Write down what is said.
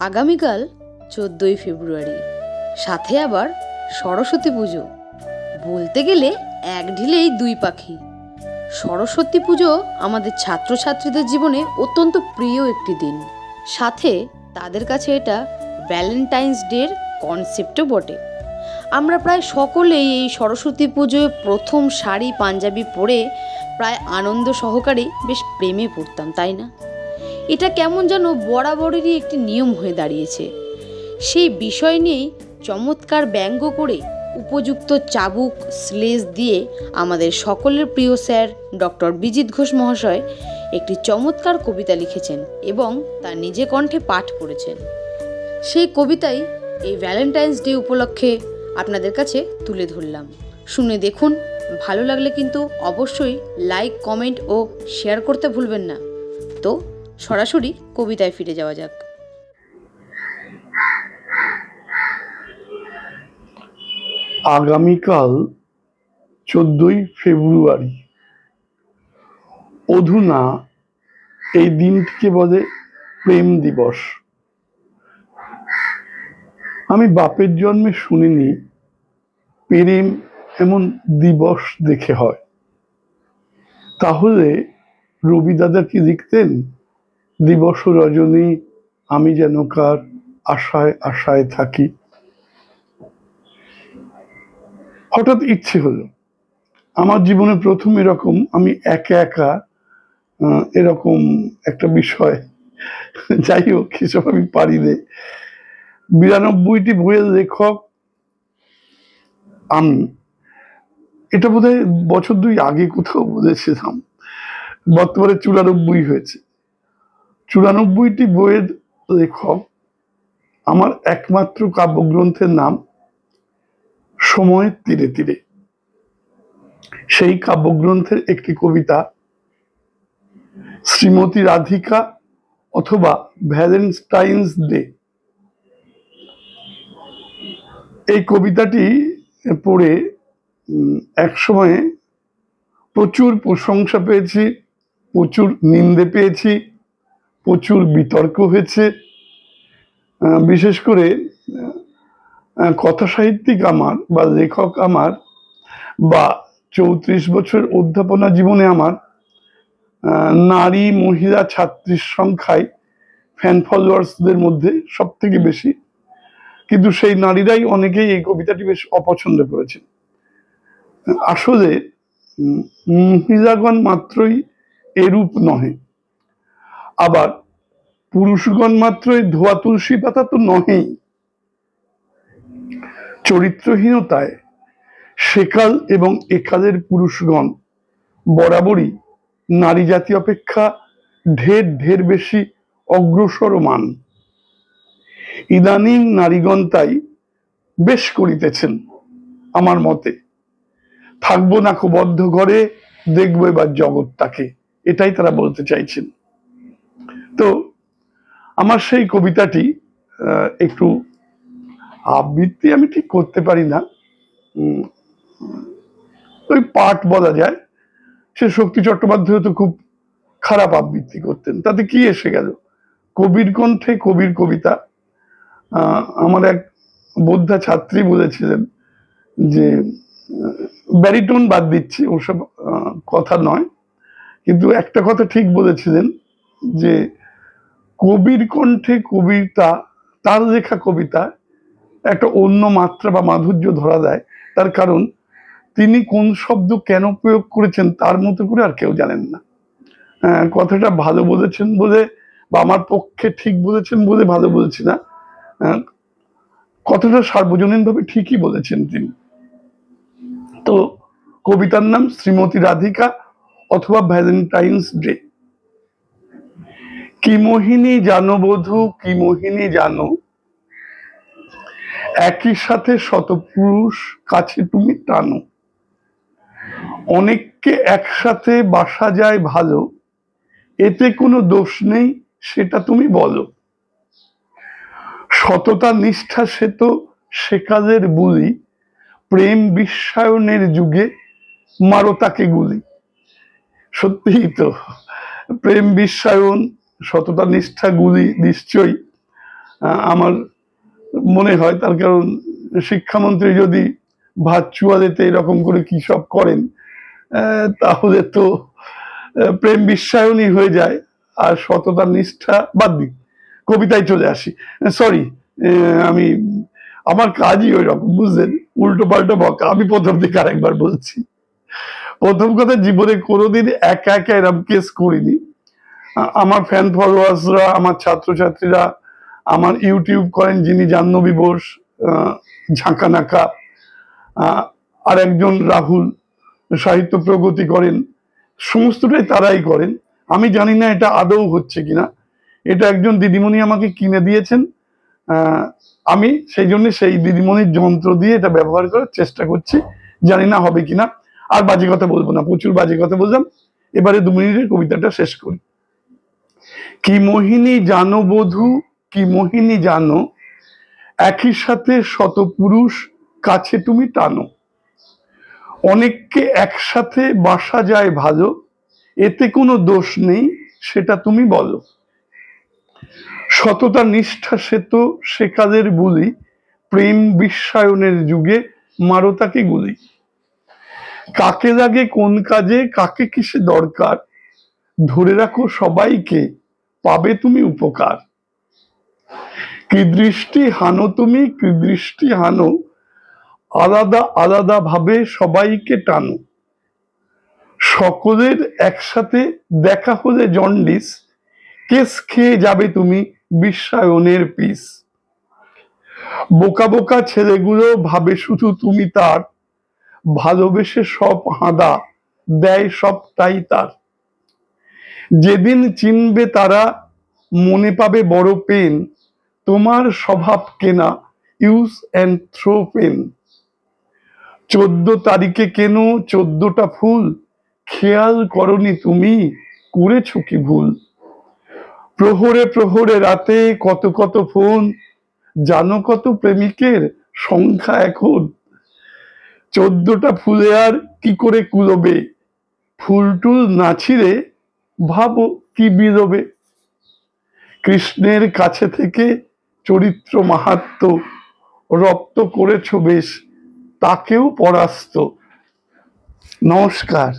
আগামীকাল 14ই ফেব্রুয়ারি, সাথে আবার সরস্বতী পুজো। বলতে গেলে এক ঢিলেই দুই পাখি। সরস্বতী পুজো আমাদের ছাত্রছাত্রীদের জীবনে অত্যন্ত প্রিয় একটি দিন, সাথে তাদের কাছে এটা ভ্যালেন্টাইন্স ডের কনসেপ্টও বটে। আমরা প্রায় সকলেই এই সরস্বতী পুজোয় প্রথম শাড়ি পাঞ্জাবি পরে প্রায় আনন্দ সহকারে বেশ প্রেমে পড়তাম, তাই না? এটা কেমন যেন বরাবরেরই একটি নিয়ম হয়ে দাঁড়িয়েছে। সেই বিষয় নিয়েই চমৎকার ব্যঙ্গ করে উপযুক্ত চাবুক স্লেজ দিয়ে আমাদের সকলের প্রিয় স্যার ডক্টর বিজিত ঘোষ মহাশয় একটি চমৎকার কবিতা লিখেছেন এবং তা নিজে কণ্ঠে পাঠ করেছেন। সেই কবিতাই এই ভ্যালেন্টাইন্স ডে উপলক্ষে আপনাদের কাছে তুলে ধরলাম। শুনে দেখুন, ভালো লাগলে কিন্তু অবশ্যই লাইক, কমেন্ট ও শেয়ার করতে ভুলবেন না। তো সরাসরি কবিতায় ফিরে যাওয়া যাক। আগামীকাল 14ই ফেব্রুয়ারি। অধুনা এই দিনটিকে বলে প্রেম দিবস। আমি বাপের জন্মে শুনিনি প্রেম এমন দিবস দেখে হয়। তাহলে রবি দাদা কি লিখতেন, দিবস রজনী আমি যেন কার আশায় আশায় থাকি। হঠাৎ ইচ্ছে হলো, আমার জীবনে প্রথম এরকম আমি একা একা এরকম একটা বিষয়, যাই হোক সেসব আমি পারি রে। 92টি বইয়ের লেখক আমি। এটা বোধহয় বছর দুই আগে কোথাও বলেছিলাম, বর্তমানে 94 হয়েছে। 94টি বইয়ের লেখক। আমার একমাত্র কাব্যগ্রন্থের নাম সময়ের তীরে তীরে। সেই কাব্যগ্রন্থের একটি কবিতা শ্রীমতী রাধিকা অথবা ভ্যালেন্টাইন্স ডে। এই কবিতাটি পড়ে এক সময়ে প্রচুর প্রশংসা পেয়েছি, প্রচুর নিন্দে পেয়েছি, প্রচুর বিতর্ক হয়েছে। বিশেষ করে কথা সাহিত্যিক আমার বা লেখক আমার বা 34 বছর অধ্যাপনা জীবনে আমার নারী মহিলা ছাত্রীর সংখ্যায় ফ্যান ফলোয়ার্সদের মধ্যে সব থেকে বেশি, কিন্তু সেই নারীরাই অনেকেই এই কবিতাটি বেশ অপছন্দ করেছেন। আসলে মহিলাগণ মাত্রই এরূপ নহে, আবার পুরুষগণ মাত্রই ধোয়া তুলসী পাতা তো নহেই। চরিত্রহীনতায় সেকাল এবং একালের পুরুষগণ বরাবরই নারী জাতি অপেক্ষা ঢের ঢের বেশি অগ্রসরমান। ইদানিং নারীগণ তাই বেশ করিতেছেন আমার মতে। থাকবো না বদ্ধ ঘরে, দেখবো এবার জগৎটাকে, এটাই তারা বলতে চাইছেন। তো আমার সেই কবিতাটি একটু আবৃত্তি আমি ঠিক করতে পারি না, ওই পাঠ বলা যায়। সে শক্তি চট্টোপাধ্যায় তো খুব খারাপ আবৃত্তি করতেন, তাতে কি এসে গেল? কবির কণ্ঠে কবির কবিতা। আমার এক বোদ্ধা ছাত্রী বলেছিলেন যে ব্যারিটোন বাদ দিচ্ছি, ওসব কথা নয়, কিন্তু একটা কথা ঠিক বলেছিলেন যে কবির কণ্ঠে কবিতা, তার লেখা কবিতা একটা অন্য মাত্রা বা মাধুর্য ধরা দেয়। তার কারণ তিনি কোন শব্দ কেন প্রয়োগ করেছেন তার মতো করে আর কেউ জানেন না। কথাটা ভালো বলেছেন বলে বা আমার পক্ষে ঠিক বলেছেন বলে ভালো বলছি না, কথাটা সার্বজনীনভাবে ঠিকই বলেছেন তিনি। তো কবিতার নাম শ্রীমতী রাধিকা অথবা ভ্যালেন্টাইন্স ডে। কি মোহিনী জানো বধূ, কি মোহিনী জানো, একই সাথে শত পুরুষ কাছে তুমি টানো। অনেককে একসাথে বাসা যায় ভালো, এতে কোনো দোষ নেই সেটা তুমি বলো। সততা নিষ্ঠা সে তো সেকালের বুলি, প্রেম বিশ্বায়নের যুগে মারো তাকে গুলি। সত্যিই তো, প্রেম বিশ্বায়ন, সততা নিষ্ঠা গুলি নিশ্চয়ই আমার মনে হয়, তার কারণ শিক্ষামন্ত্রী যদি ভার্চুয়ালিতে এরকম করে কি সব করেন, তাহলে তো প্রেম বিশ্বায়নই হয়ে যায়। আর সততা নিষ্ঠা বাদ দিই, কবিতায় চলে আসি। সরি, আমি আমার কাজই ওই রকম, বুঝলেন, উল্টো পাল্টো বকা। আমি প্রথম দিকে আরেকবার বলছি, প্রথম কথা, জীবনে কোনোদিন একা একা এরকম কেস করিনি। আমার ফ্যান ফলোয়ার্সরা, আমার ছাত্রছাত্রীরা, আমার ইউটিউব করেন যিনি জাহ্নবী বোস, ঝাঁকানাকা, আর একজন রাহুল সাহিত্য প্রগতি করেন, সমস্তটাই তারাই করেন। আমি জানি না এটা আদৌ হচ্ছে কিনা। এটা একজন দিদিমণি আমাকে কিনে দিয়েছেন, আমি সেই জন্য সেই দিদিমণির যন্ত্র দিয়ে এটা ব্যবহার করার চেষ্টা করছি, জানি না হবে কিনা। আর বাজে কথা বলবো না, প্রচুর বাজে কথা বললাম, এবারে 2 মিনিটের কবিতাটা শেষ করি। কি মোহিনী জানো বধূ, কি মোহিনী জানো, একই সাথে শত পুরুষ কাছে তুমি টানো। অনেককে একসাথে বাসা যায় ভালো, এতে কোনো দোষ নেই, সেটা তুমি বলো। সততা নিষ্ঠা সে তো সেকালের বুলি, প্রেম বিশ্বায়নের যুগে মারো তাকে গুলি। কাকে লাগে কোন কাজে, কাকে কিসে দরকার, ধরে রাখো সবাইকে, পাবে তুমি উপকার। কি দৃষ্টি হানো তুমি, কি দৃষ্টি হানো, আলাদা আলাদা ভাবে সবাইকে টানো। সকলের একসাথে দেখা হলে জন্ডিস, কেস খেয়ে যাবে তুমি বিশ্বায়নের পিস। বোকা বোকা ছেলেগুলো ভাবে শুধু তুমি তার, ভালোবেসে সব হাঁদা দেয় সবটাই তার। যেদিন চিনবে তারা মনে পাবে বড় পেন, তোমার স্বভাব কেনা ইউজ অ্যান্ড থ্রো পেন। 14 তারিখে কেন 14টা ফুল, খেয়াল করনি তুমি করেছো কি ভুল। প্রহরে প্রহরে রাতে কত কত ফোন, জানো কত প্রেমিকের সংখ্যা এখন। 14টা ফুলে আর কি করে কুলোবে, ফুল টুল না ছিঁড়ে ভাবো কি বিলোবে। কৃষ্ণের কাছে থেকে চরিত্র মাহাত্ম্য রপ্ত করেছো বেশ, তাকেও পরাস্ত। নমস্কার।